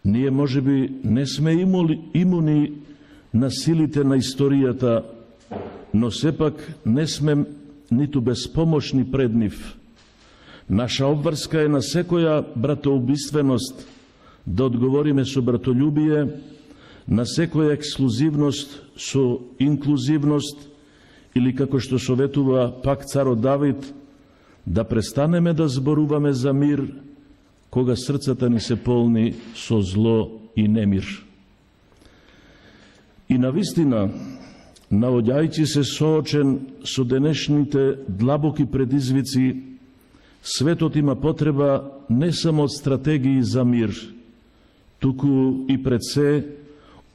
Ние можеби не сме имуни на силите на историјата, но сепак не сме ниту безпомошни пред нив. Наша обврска е на секоја братоубиственост да одговориме со братолюбие, на секоја ексклузивност со инклузивност, или како што советува пак царот Давид, да престанеме да зборуваме за мир, кога срцата ни се полни со зло и немир. И навистина, наоѓајќи се соочен со денешните длабоки предизвици, светот има потреба не само од стратегии за мир, туку и пред се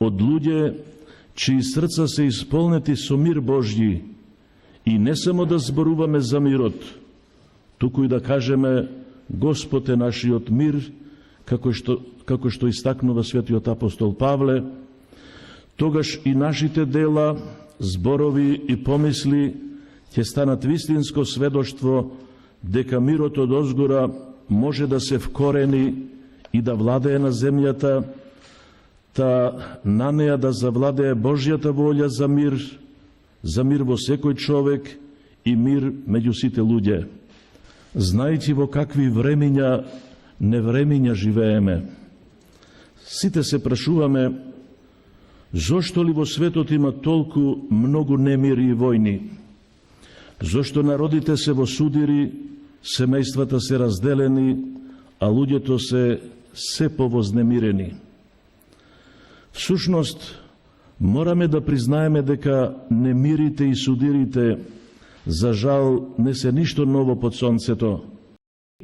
од луѓе чии срца се исполнети со мир Божји, и не само да зборуваме за мирот, туку и да кажеме Господ е нашиот мир, како што истакнува светиот апостол Павле, тогаш и нашите дела, зборови и помисли ќе станат вистинско сведоштво дека мирот од озгора може да се вкорени и да владее на земјата, та на неа да завладее Божјата волја за мир во секој човек и мир меѓу сите луѓе. Знајќи во какви невремиња живееме, сите се прашуваме зошто ли во светот има толку многу немири и војни? Зошто народите се во судири, семејствата се разделени, а луѓето се повознемирени? Всушност, мораме да признаеме дека немирите и судирите, за жал, не се ништо ново под сонцето.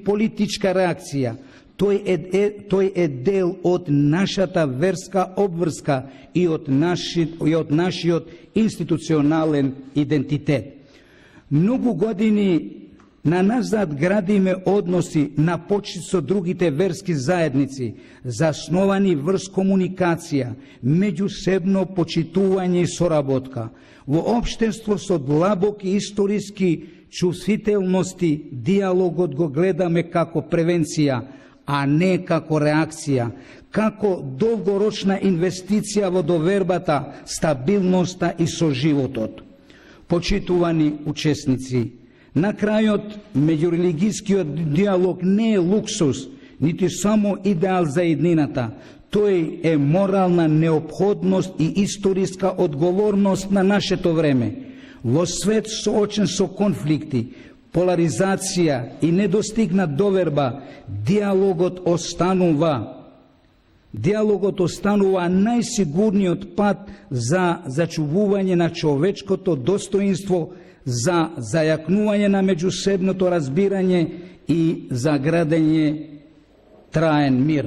Политичка реакција, тој е дел од нашата верска обврска и од нашиот институционален идентитет. Многу години на назад градиме односи на почит со другите верски заедници, засновани врз комуникација, меѓусебно почитување и соработка. Во општество со длабоки историски чувствителности, диалогот го гледаме како превенција, а не како реакција, како долгорочна инвестиција во довербата, стабилноста и соживотот. Почитувани учесници, на крајот, меѓурелигискиот диалог не е луксус, нити само идеал за иднината. Тој е морална неопходност и историска одговорност на нашето време. Во свет соочен со конфликти, поларизација и недостигнат доверба, диалогот останува најсигурниот пат за зачувување на човечкото достоинство, за зајакнување на меѓусебното разбирање и за градење траен мир.